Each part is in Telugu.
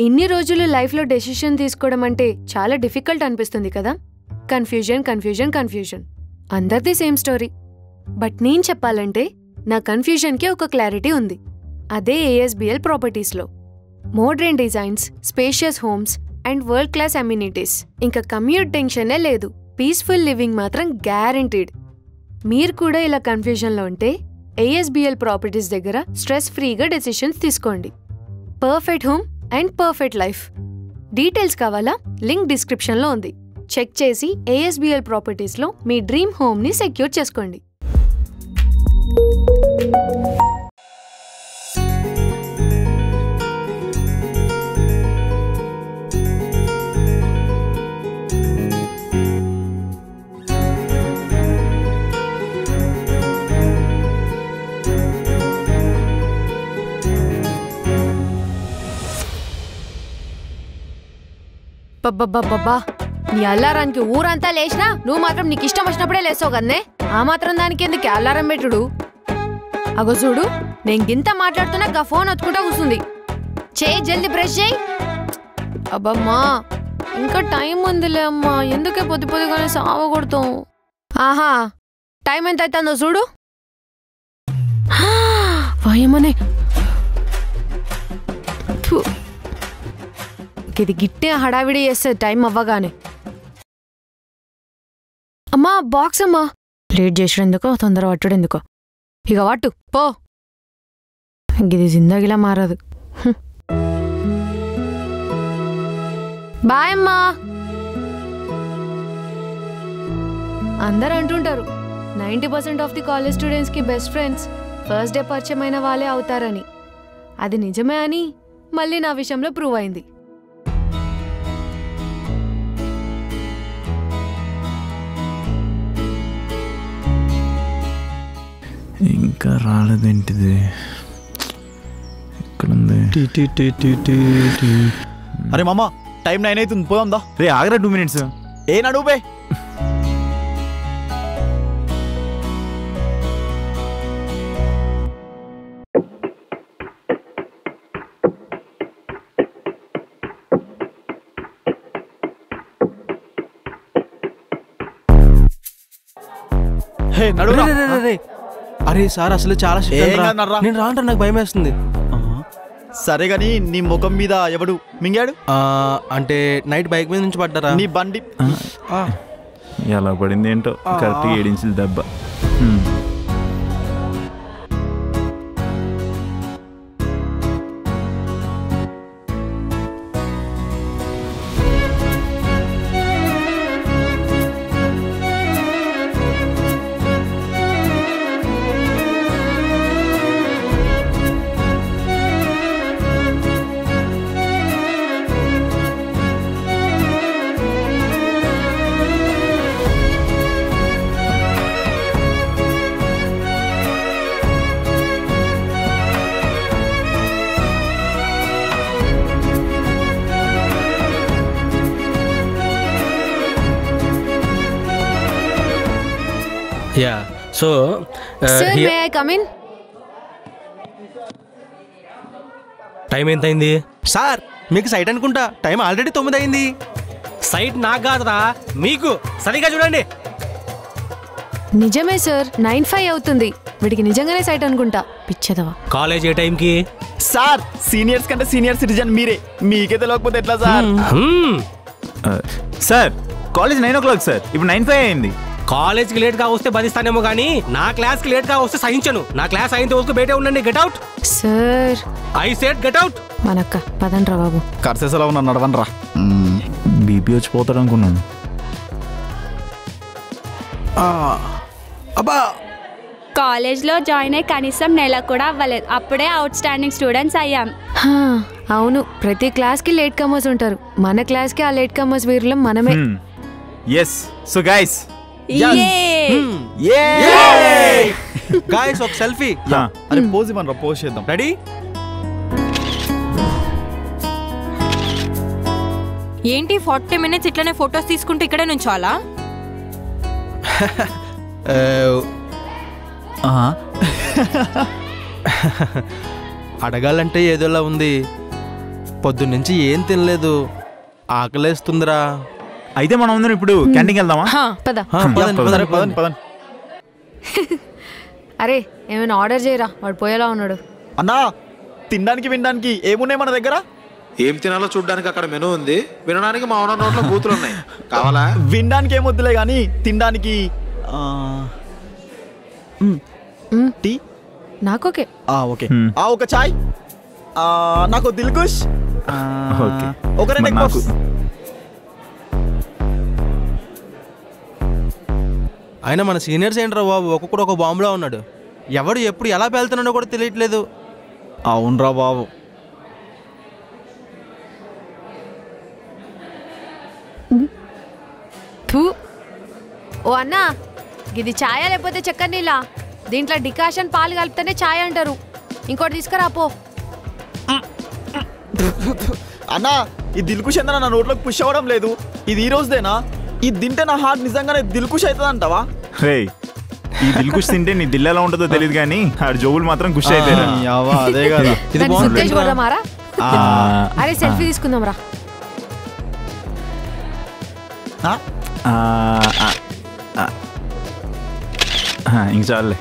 ఇన్ని రోజులు లైఫ్లో డెసిషన్ తీసుకోవడం అంటే చాలా డిఫికల్ట్ అనిపిస్తుంది కదా. కన్ఫ్యూజన్ కన్ఫ్యూజన్ కన్ఫ్యూజన్, అందరిది సేమ్ స్టోరీ. బట్ నేను చెప్పాలంటే నా కన్ఫ్యూజన్కి ఒక క్లారిటీ ఉంది. అదే ఏఎస్బిఎల్ ప్రాపర్టీస్లో modern designs, spacious homes and world class amenities. ఇంకా కమ్యూట్ టెన్షనే లేదు, పీస్ఫుల్ లివింగ్ మాత్రం గ్యారంటీడ్. మీరు కూడా ఇలా కన్ఫ్యూజన్లో ఉంటే ఏఎస్బిఎల్ ప్రాపర్టీస్ దగ్గర స్ట్రెస్ ఫ్రీగా డెసిషన్స్ తీసుకోండి. Perfect home and perfect life. Details కావాలా? లింక్ డిస్క్రిప్షన్లో ఉంది. చెక్ చేసి ఏఎస్బిఎల్ ప్రాపర్టీస్లో మీ డ్రీమ్ హోమ్ని సెక్యూర్ చేసుకోండి. బబ్బబ్బబ్బా, నీ అల్లారానికి ఊరంతా లేచినా నువ్వు మాత్రం నీకు ఇష్టం వచ్చినప్పుడే లేసావు కదనే. ఆ మాత్రం దానికి ఎందుకు అల్లారం పెట్టుడు? అగో చూడు, నేను గింత మాట్లాడుతున్నా గా ఫోన్ వచ్చుకుంటా కూర్చుంది. చేయి, జల్దీ బ్రష్ చేయి. అబ్బమ్మా, ఇంకా టైం ఉందిలే అమ్మా, ఎందుకే పొద్దు పొద్దుగానే సావగొడతాం. ఆహా, టైం ఎంత అవుతుందో చూడు. వాయమ్మనే, ఇది గిట్టే హడావిడి చేస్తుంది టైం అవ్వగానే. అమ్మా బాక్స్ అమ్మా, లేట్ చేసేందుకో తొందర పట్టుడెందుకో. ఇక పట్టు పో, ఇది జిందగీలా మారదు. బాయ్ అమ్మా. అందరు అంటుంటారు 90% ఆఫ్ ది కాలేజ్ స్టూడెంట్స్కి బెస్ట్ ఫ్రెండ్స్ ఫస్ట్ డే పరిచయం అయిన వాళ్ళే అవుతారని. అది నిజమే అని మళ్ళీ నా విషయంలో ప్రూవ్ అయింది. ఇంకా రాలేదేంటిది? ఎక్కడుంది? అరే మామ, టైం 9 అవుతుంది, పోదాందా? రే ఆగరా 2 minutes. ఏ నడుపే. అరే సార్, అసలు చాలా నేను రాంటారు, నాకు భయం వేస్తుంది. సరే గాని నీ ముఖం మీద ఎవడు మింగాడు? అంటే నైట్ బైక్ మీద నుంచి పడ్డారా? నీ బండి ఎలా పడింది ఏంటో, కరెక్ట్ 7 ఇంచుల దెబ్బ. Yeah, so sir, may I come in? Time ఎంత అయింది సార్? మీకు సైట్ అనుకుంటా, టైం ఆల్రెడీ 9 అయింది. సైట్ నాకు కాదురా, మీకు. సరిగా చూడండి. నిజమే సార్, 9:05 అవుతుంది. వీడికి నిజంగానే సైట్ అనుకుంటా, పిచ్చదవా. కాలేజ్ ఏ టైంకి? సార్, సీనియర్స్ కంటే సీనియర్ సిటిజన్ మీరే, మీకే తెలియకపోతే ఎట్లా sir? Sir, college 9 o'clock sir, ఇప్పుడు 9:05 అయింది. కాలేజ్కి లేట్గా వస్తే బదిస్తానేమో కానీ నా క్లాస్కి లేట్గా వస్తే సహించను. నా క్లాస్ అయిన రోజుకు బయటే ఉండండి. Get out sir. I said get out. మనక్క పదండ్రా బాబు. కర్సేసలా ఉన్నా, నడవనరా. బీపీ వచ్చిపోతాడు అనుకున్నాను. అబ్బా, కాలేజ్లో జాయిన్ అయ్యి కనీసం నెల కూడా అవ్వలేదు, అప్పుడే అవుట్ స్టాండింగ్ స్టూడెంట్స్ అయ్యాం. అవును, ప్రతి క్లాస్కి లేట్ కమర్స్ ఉంటారు. మన క్లాస్కి ఆ లేట్ కమర్స్ వీరులం మనమే. ఎస్. సో గైస్, గాయ్స్ ఒక సెల్ఫీ. అరే పోజ్ ఇవ్వనరా, పోజ్ చేద్దాం. రెడీ? ఏంటి 40 minutes ఇట్లనే ఫొటోస్ తీసుకుంటే ఇక్కడే నుంచోవాలా? అడగాలంటే ఏదోలా ఉంది. పొద్దున్నుంచి ఏం తినలేదు, ఆకలేస్తుందిరా. అయితే మనం అందరం ఇప్పుడు క్యాంటీన్కి వెళ్దామా? పద. పదండి. అరే ఏమైనా ఆర్డర్ చేయరా, వాడు పోయేలా ఉన్నాడు. అన్నా తినడానికి వినడానికి ఏమున్నాయి మన దగ్గర? ఏం తినాలో చూడడానికి అక్కడ మెనూ ఉంది, వినడానికి మా ఓనర్ నోట్లో బూతులు ఉన్నాయి. కావాలా? వినడానికి ఏమొద్దులే కానీ తినడానికి టీ. నాకోకే. ఓకే. ఒక చాయ్. నాకు దిల్కుష్. ఒక రెండు ఎగ్ పఫ్స్. అయినా మన సీనియర్స్ ఏంట్రా బాబు, ఒక్కొక్కడు ఒక బాంబులో ఉన్నాడు. ఎవడు ఎప్పుడు ఎలా వెళ్తున్నాడో కూడా తెలియట్లేదు. అవునరా బాబు. ఓ అన్నా, ఇది ఛాయ లేకపోతే చక్కెర నీళ్ళ? దీంట్లో డికాషన్ పాలు కలిపితేనే ఛాయ్ అంటారు. ఇంకోటి తీసుకురాపో. అన్నా ఈ దిల్కుష్ ఏందన్నా నా నోట్లోకి పుష్ అవ్వడం లేదు. ఇది ఈ రోజుదేనా? ఇది తింటే నా హార్ట్ నిజంగానే దిల్కుష్ అవుతుంది అంటావా? రే, ఈ దిల్కుష్ తింటే నీ దిల్ ఎలా ఉంటుందో తెలియదు కానీ ఆడు జోబులు మాత్రం కుష్ అయిపోయారు. అదే కదా. ఇది బాగుంది. అరే సెల్ఫీ తీసుకుందాం రా. ఇంక చాలులే.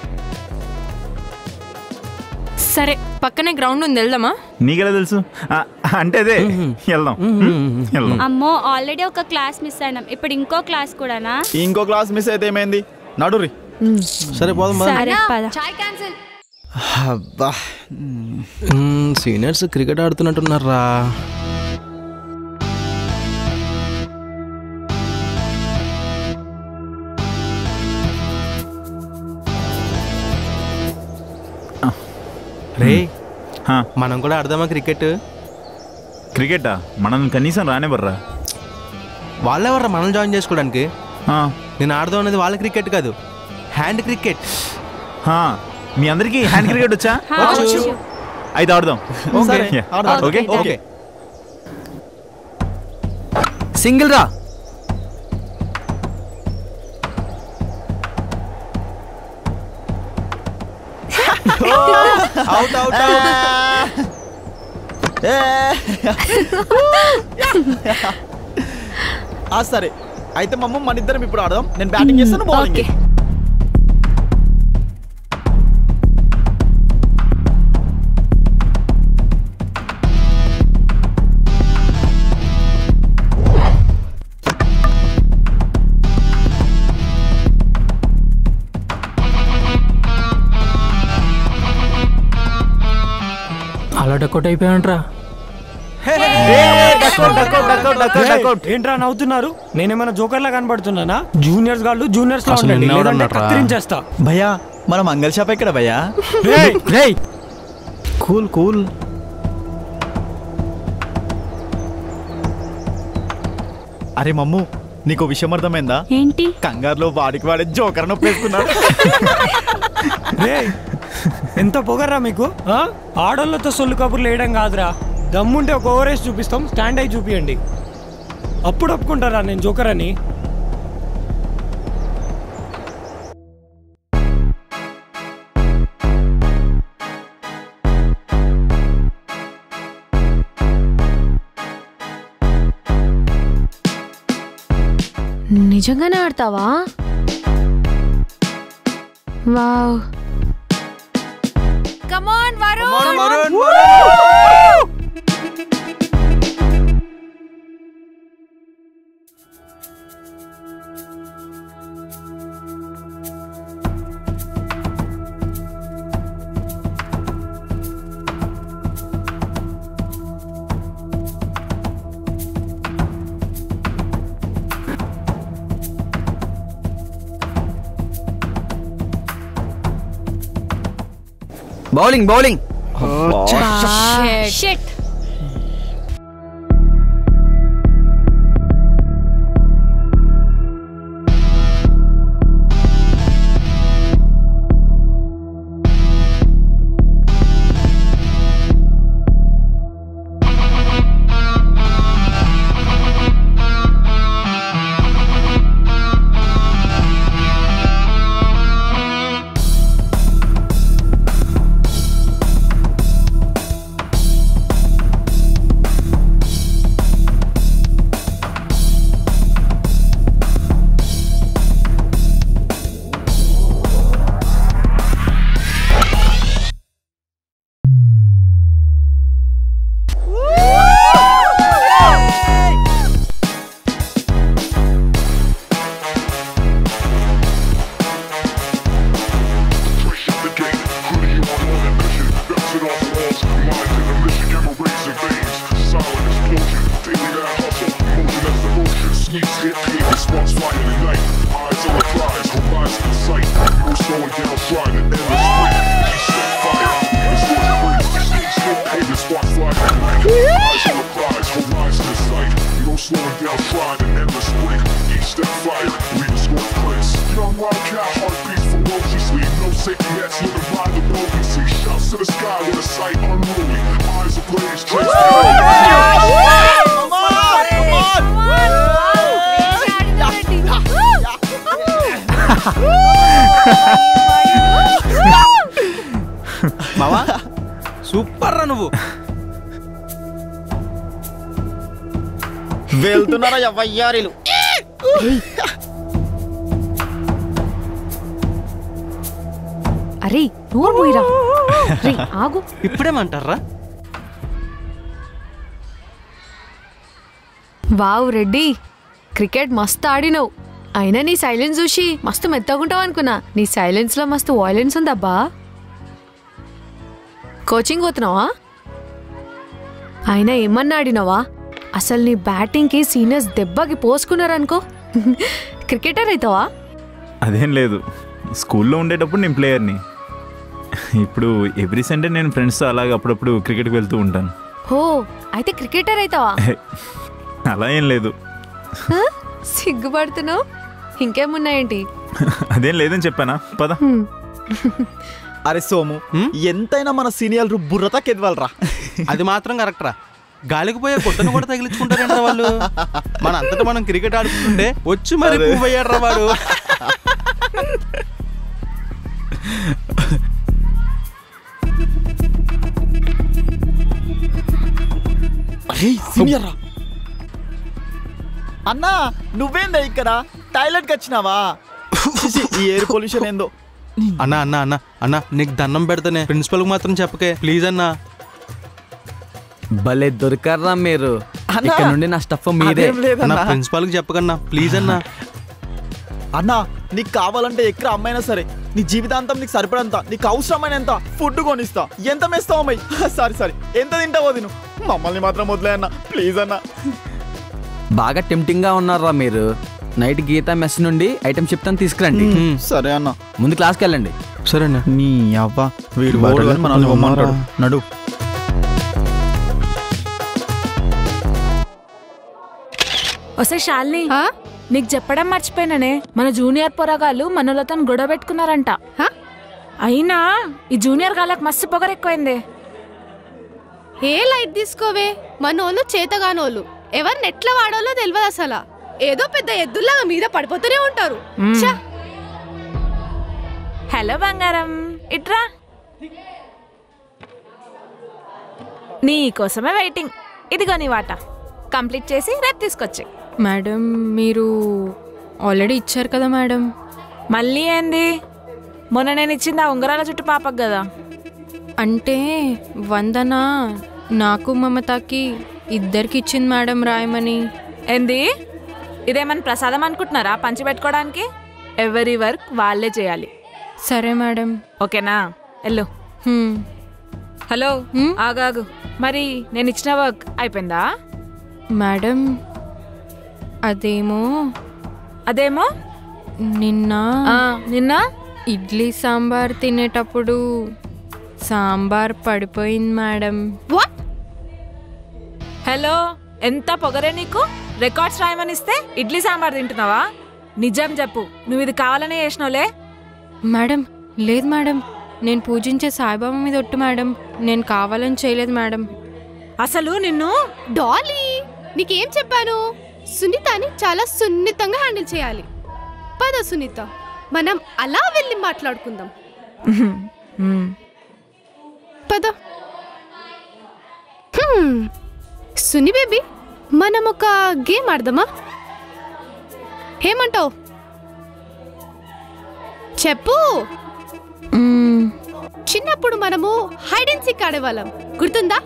సరే, పక్కనే గ్రౌండ్ ఉంది, వెళ్దామా? నీకెలా తెలుసు? అంటే అదే వెళ్దాం. అమ్మో, ఆల్రెడీ ఒక క్లాస్ మిస్ అయినాం, ఇప్పుడు ఇంకో క్లాస్ కూడానా? ఇంకో క్లాస్ మిస్ అయితే ఏమైంది, నడురి. సరే పోదాం. సరే పద. ఛాయ్ క్యాన్సిల్. అబ్బా, సీనియర్స్ క్రికెట్ ఆడుతున్నట్టున్నారా? రే, మనం కూడా ఆడదామా క్రికెట్? క్రికెటా? మనం కనీసం రానే బర్రా. వాళ్ళెవర్రా మనం జాయిన్ చేసుకోవడానికి? నేను ఆడదాం అనేది వాళ్ళ క్రికెట్ కాదు, హ్యాండ్ క్రికెట్. మీ అందరికి హ్యాండ్ క్రికెట్ వచ్చా? అయితే ఆడదాం. ఓకే. సింగిల్ రా. Out out. సరే అయితే మమ్మ మన ఇద్దరం ఇప్పుడు ఆడదాం. నేను బ్యాటింగ్ చేస్తాను, బౌలింగ్. అలా డకౌట్ అయిపోయానంట్రా. ఏంట్రా నవ్వుతున్నారు? నేనేమన్నా జోకర్లా కనబడుతున్నానా? జూనియర్స్ గాళ్ళు జూనియర్స్ లా ఉండండి, లేదంటే కత్తిరించేస్తా. భయ్యా మన మంగళ షాప్ ఎక్కడ భయ్యా? Cool cool. అరే మమ్ము, నీకు విషయం అర్థమైందా? ఏంటి? కంగారులో వాడికి వాడే జోకర్ నొప్పేసుకున్నాడు. ఎంత పొగర్రా మీకు? ఆడోళ్ళతో సొల్లు కబుర్లు వేయడం కాదురా, దమ్ముంటే ఒక ఓవర్ వేసి చూపిస్తాం, స్టాండ్ అయి చూపియండి. అప్పుడు ఒప్పుకుంటారా నేను జోకర్ అని? నిజంగానే ఆడతావా? Wow. Come on Varun. Bowling. Shit. movie. See shots to the sky with a sight unruly. Eyes ablaze, మావా సూపర్ రా నువ్వు. వెళ్తున్నారా వయ్యారీలు? అరే నోరు పోయిరా. రే ఆగు. ఇప్పుడేమంటారా? వావ్ రెడ్డి, క్రికెట్ మస్తు ఆడినావు. అయినా నీ సైలెన్స్ చూసి మస్తు మెత్తగుంటావు అనుకున్నా. నీ సైలెన్స్ లో మస్తు వాయిలెన్స్ ఉందబ్బా. కోచింగ్ పోతున్నావా? అయినా ఏమన్నా ఆడినావా? అసలు నీ బ్యాటింగ్కి సీనియర్స్ దెబ్బకి పోసుకున్నారనుకో. క్రికెటర్ అవుతావా? అదేం లేదు, స్కూల్లో ఉండేటప్పుడు నేను ప్లేయర్ని. ఇప్పుడు ఎవ్రీ సండే నేను ఫ్రెండ్స్తో అలాగే అప్పుడప్పుడు క్రికెట్కి వెళ్తూ ఉంటాను. హో, అయితే క్రికెటర్ అవుతావా? అలా ఏం లేదు. సిగ్గుపడుతున్నావు? ఇంకేమున్నాయేంటి? అదేం లేదని చెప్పానా? పద. అరే సోము, ఎంతైనా మన సీనియర్లు బుర్రతకెదవాలరా. అది మాత్రం కరెక్ట్ రా. గాలికి పోయే కొట్టను కూడా తగిలించుకుంటారంట వాళ్ళు. మన అంతటా మనం క్రికెట్ ఆడుకుంటుంటే వచ్చి మరి పువ్వు అయ్యాడు రా వాడు. అన్నా నువ్వేందా ఇక్కడ టాయిలెట్కి వచ్చినావా? ఈ ఎయిర్ పొల్యూషన్ ఏందో. అన్నా అన్నా అన్నా అన్నా నీకు దండం పెడతానే, ప్రిన్సిపల్కి మాత్రం చెప్పకే ప్లీజ్ అన్నా. భలే దొరికారా మీరు. ఇక్కడ నుండి నా స్టఫ్ మీదే. ప్రిన్సిపల్కి చెప్పకన్నా ప్లీజ్ అన్నా. అన్నా నీకు కావాలంటే ఎక్కడ అమ్మైనా సరే, నీ జీవితాంతం నీకు సరిపడంత, నీకు అవసరమైనంత ఫుడ్ కొనిస్తా. ఎంత మేస్తావు అమ్మాయి? సారీ ఎంత తింటావో తిను, మమ్మల్ని మాత్రం వదిలే అన్న ప్లీజ్ అన్నా. బాగా టెంప్టింగ్ గా ఉన్నారా మీరు. నైట్ గీతా మెస్ నుండి ఐటమ్ చెప్తాను తీసుకురండి. సరే అన్న, ముందు క్లాస్కి వెళ్ళండి. సరేనా? నీ అవ్వ వీడు మనల్ని పొమ్మంటాడు. నడు. వస్తే శాలిని, నీకు చెప్పడం మర్చిపోయినానే, మన జూనియర్ పొరగాళ్ళు మనలతో గొడవ పెట్టుకున్నారంట. అయినా ఈ జూనియర్ గాళ్ళకి మస్తు పొగరెక్కువైంది. ఏ లైట్ తీసుకోవే, మనోళ్ళు చేతగానోళ్ళు, ఎవరిని ఎట్లా వాడాలో తెలియదు అసలు. ఏదో పెద్ద ఎద్దుల్లాగా మీద పడిపోతూనే ఉంటారు. హలో బంగారం, ఇట్రా. నీ కోసమే వెయిటింగ్. ఇదిగో నీ వాట కంప్లీట్ చేసి రేపు తీసుకొచ్చి. మేడం మీరు ఆల్రెడీ ఇచ్చారు కదా మేడం. మళ్ళీ ఏంది? మొన్న నేను ఇచ్చింది ఆ ఉంగరాల చుట్టూ పాపకు కదా. అంటే వందన నాకు మమతాకి ఇద్దరికి ఇచ్చింది మేడం రాయమని. ఏంది? ఇదేమన్నా ప్రసాదం అనుకుంటున్నారా పంచి పెట్టుకోవడానికి? ఎవరి వర్క్ వాళ్ళే చేయాలి. సరే మేడం. ఓకేనా? వెళ్ళు. హలో ఆగాగు, మరి నేను ఇచ్చిన వర్క్ అయిపోయిందా? మేడం అదేమో నిన్న ఇడ్లీ సాంబార్ తినేటప్పుడు సాంబార్ పడిపోయింది మేడం. హలో, ఎంత పొగరే నీకు? రికార్డ్స్ రాయమని ఇస్తే ఇడ్లీ సాంబార్ తింటున్నావా? నిజం చెప్పు, నువ్వు ఇది కావాలనే చేసినోలే? మేడం లేదు మేడం, నేను పూజించే సాయిబాబా మీద ఒట్టు మేడం, నేను కావాలని చేయలేదు మేడం. అసలు నిన్ను డాలీ నీకేం చెప్పాను? సునీతని చాలా సున్నితంగా హ్యాండిల్ చేయాలి. పద సునీత, మనం అలా వెళ్ళి మాట్లాడుకుందాం. పద. సుని బేబీ, మనం ఒక గేమ్ ఆడదామా? ఏమంటావు? చెప్పు. చిన్నప్పుడు మనము హైడ్ అండ్ సీక్ ఆడేవాళ్ళం, గుర్తుందా?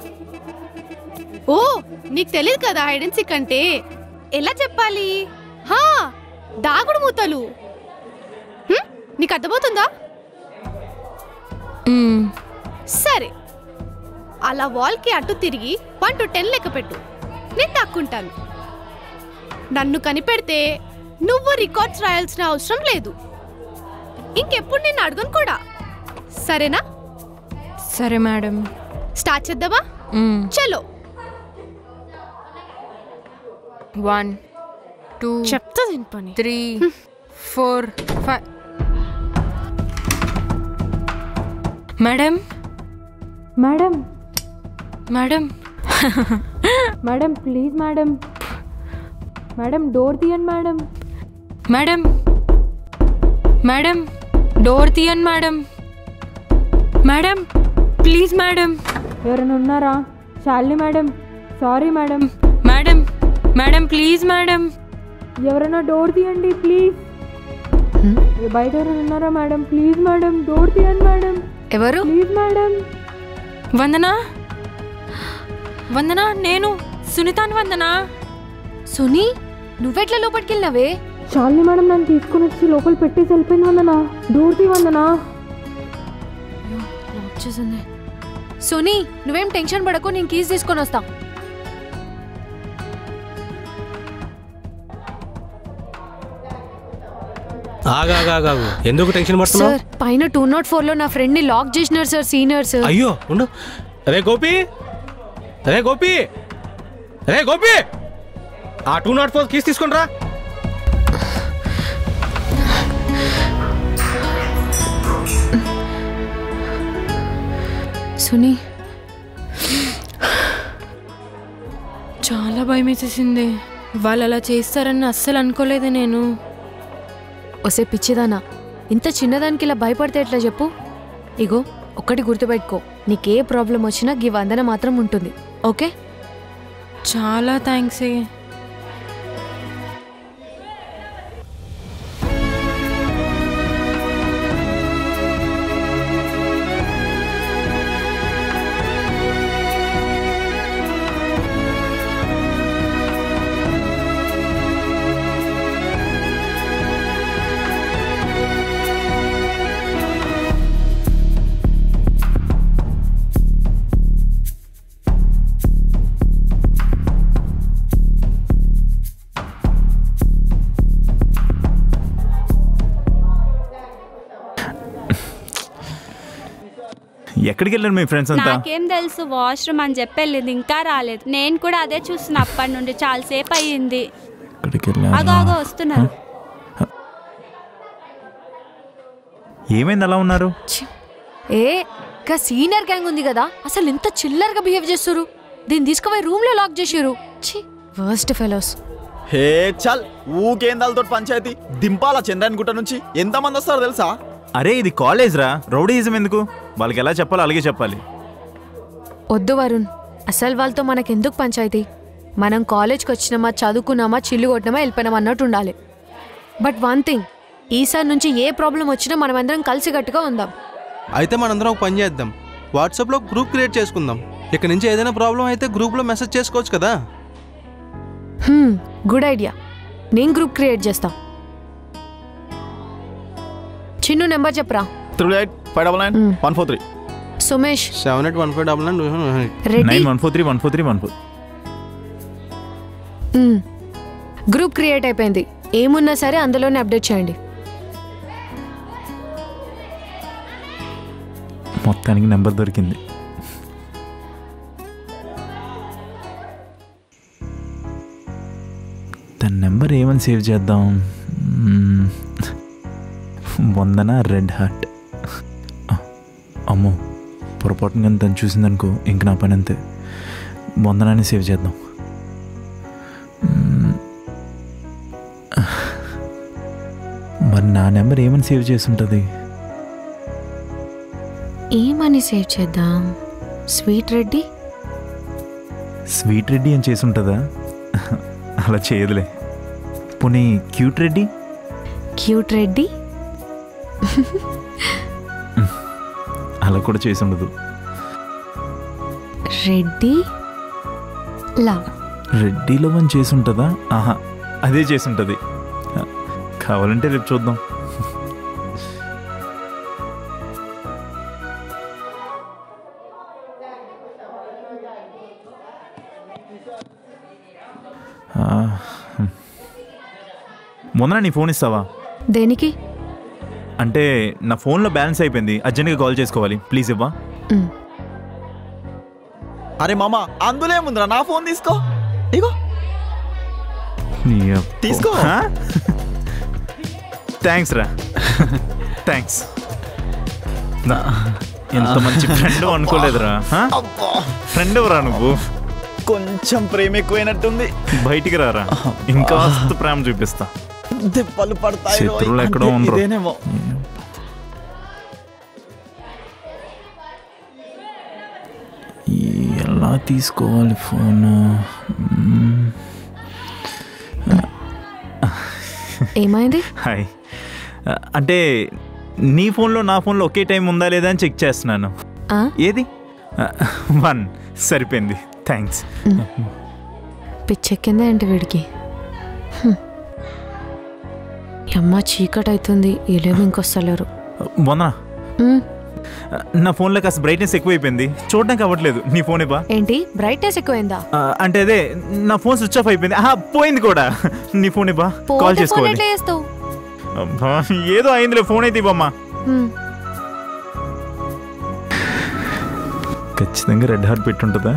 ఓ నీకు తెలియదు కదా హైడ్ అండ్ సీక్ అంటే? ఎలా చెప్పాలి? దాగుడు మూతలు. నీకు అర్థమవుతుందా? సరే, అలా వాల్కి అటు తిరిగి 1 to 10 లెక్క పెట్టు. నేను దాక్కుంటాను. నన్ను కనిపెడితే నువ్వు రికార్డ్స్ రాయాల్సిన అవసరం లేదు. ఇంకెప్పుడు నేను అడగను కూడా. సరేనా? సరే మేడం. స్టార్ట్ చేద్దామా? చలో. 1 2 చెప్తా దీని పని. 3 4 5. Madam madam madam madam please madam madam door తీయండి మేడం మేడం మేడం డోర్ తీయండి మేడం మేడం ప్లీజ్ మేడం ఎవరైనా ఉన్నారా? Shalini madam, sorry madam. Madam madam please madam, ఎవరైనా డోర్ తీయండి ప్లీజ్. బయట ఎవరైనా ఉన్నారా మేడం? ప్లీజ్ మేడం డోర్ తీయండి మేడం. ఎవరు? Please madam. వందనా వందనా, నేను సునీతాని. వందనా. సునీ, నువ్వెట్లా లోపలికి వెళ్ళినావే? శాలిని మేడం నన్ను తీసుకుని వచ్చి లోపల పెట్టేసి వెళ్ళిపోయింది. వందనా డోర్ తీ. వందనా. సునీ, నువ్వేం టెన్షన్ పడకు, నేను కీస్ తీసుకొని వస్తా. ఆగాగాగు, ఎందుకు టెన్షన్ పడుతున్నావు? సార్, పైన 204 లో నా ఫ్రెండ్ ని లాక్ చేసినారు సార్, సీనియర్ సార్. అయ్యో ఉండు. రే గోపి, రే గోపి, రే గోపి, ఆ 204 కీస్ తీసుకొని రా. సునీ, చాలా భయం వేసేసింది. వాళ్ళు అలా చేస్తారని అస్సలు అనుకోలేదు నేను. ఒసే పిచ్చిదానా, ఇంత చిన్నదానికి ఇలా భయపడితే ఎట్లా చెప్పు? ఇగో ఒక్కటి గుర్తుపెట్టుకో, నీకే ప్రాబ్లం వచ్చినా ఈ వందన మాత్రం ఉంటుంది, ఓకే? చాలా థ్యాంక్స్. ఎక్కడికి వెళ్ళారు మీ ఫ్రెండ్స్ అంతా? నాకేం తెలుసు, వాష్రూమ్ అని చెప్పి వెళ్ళింది, ఇంకా రాలేదు. నేను కూడా అదే చూస్తున్నా అప్పటి నుండి, చాలాసేపు అయ్యింది. అగో వస్తున్నారు. ఏమైంది అలా ఉన్నారు? ఇంకా సీనియర్ గ్యాంగ్ ఉంది కదా, అసలు ఎంత చిల్లర్ గా బిహేవ్ చేస్తారు. దీన్ని తీసుకుపోయి రూమ్ లో లాక్ చేసారు. Worst fellows. హే చల్, ఊకేందాలతో పంచాయతీ దింపాల చంద్రాయన్ గుట్ట నుంచి ఎంతమంది వస్తారో తెలుసా? అరే ఇది కాలేజ్ రా, రౌడీయిజం ఎందుకు? వాళ్ళకి ఎలా చెప్పాలో అలాగే చెప్పాలి. వద్దు వరుణ్, అసలు వాళ్ళతో మనకెందుకు పంచాయతీ? మనం కాలేజ్కి వచ్చినామా, చదువుకున్నామా, చిల్లు కొట్టినామా, వెళ్ళిపోయినామా అన్నట్టు ఉండాలి. బట్ వన్ థింగ్, ఈసారి నుంచి ఏ ప్రాబ్లం వచ్చినా మనం అందరం కలిసికట్టుగా ఉందాం. అయితే మనందరం ఒక పని చేద్దాం, వాట్సాప్లో గ్రూప్ క్రియేట్ చేసుకుందాం. ఇక్కడ నుంచి ఏదైనా ప్రాబ్లం అయితే గ్రూప్లో మెసేజ్ చేసుకోవచ్చు కదా. గుడ్ ఐడియా, నేను గ్రూప్ క్రియేట్ చేస్తా. చిన్ను నెంబర్ చెప్పరా? 38599143. సుమేష్ 781599. రెడ్డి 914314. గ్రూప్ క్రియేట్ అయిపోయింది, ఏమున్నా సరే అందులోనే అప్డేట్ చేయండి. మొత్తానికి నెంబర్ దొరికింది. దాని నెంబర్ ఏమని సేవ్ చేద్దాం? వందన రెడ్ హార్ట్. అమ్మో, పొరపాటుగా తను చూసిందనుకో ఇంక నా పని అంతే. వందనాన్ని సేవ్ చేద్దాం. మరి నా నెంబర్ ఏమని సేవ్ చేసి ఉంటుంది? ఏమని సేవ్ చేద్దాం? స్వీట్ రెడ్డి. స్వీట్ రెడ్డి అని చేసి ఉంటుందా? అలా చేయదులే. పోనీ క్యూట్ రెడ్డి. క్యూట్ రెడ్డి అలా కూడా చేసి ఉండదు. రెడ్డి లవ్. రెడ్డిలో అని చేసి ఉంటుందా? ఆహా, అదే చేసి ఉంటుంది. కావాలంటే రేపు చూద్దాం. మొన్న నీ ఫోన్ ఇస్తావా? దేనికి? అంటే నా ఫోన్లో బ్యాలెన్స్ అయిపోయింది, అర్జెంట్గా కాల్ చేసుకోవాలి, ప్లీజ్ ఇవ్వా. అరే మామ, అందులో ఏముందిరా, నా ఫోన్ తీసుకో. ఇగో తీసుకో. థ్యాంక్స్ రా, థ్యాంక్స్. ఎంత మంచి ఫ్రెండ్ అనుకోలేదురా. ఫ్రెండ్ ఎవరా నువ్వు? కొంచెం ప్రేమ ఎక్కువైనట్టుంది. బయటికి రారా, ఇంకా ప్రేమ చూపిస్తా. దెబ్బలు పడతాయి. శత్రువులు ఎక్కడో ఉండరు. ఎలా తీసుకోవాలి ఫోన్? ఏమైంది? హాయ్, అంటే నీ ఫోన్లో నా ఫోన్లో ఒకే టైం ఉందా లేదా అని చెక్ చేస్తున్నాను. ఏది? 1 సరిపోయింది, థ్యాంక్స్. పిచ్చెక్కిందా ఏంటి వీడికి? అమ్మ చీకటి అవుతుంది, ఏలేమో ఇంకొస్తలేరు. వందనా, నా ఫోన్లో కాస్త బ్రైట్నెస్ ఎక్కువైపోయింది, చూడడానికి అవ్వట్లేదు. నీ ఫోన్ ఇవ్వా. ఏంటి బ్రైట్నెస్ ఎక్కువైందా? అంటే అదే నా ఫోన్ స్విచ్ ఆఫ్ అయిపోయింది. పోయింది కూడా. నీ ఫోన్ ఇవ్వా, కాల్ చేసుకోవాలి. ఏదో అయిందిలే, ఫోన్ అయితే ఇవ్వమ్మా. ఖచ్చితంగా రెడ్ హార్ట్ పెట్టుంటుందా?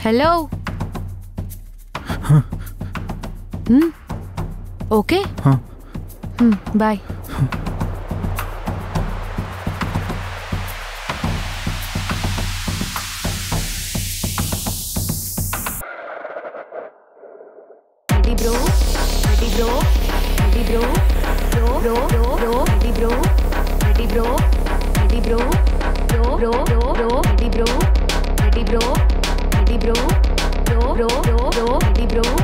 హలో. Okay, bye. Bro.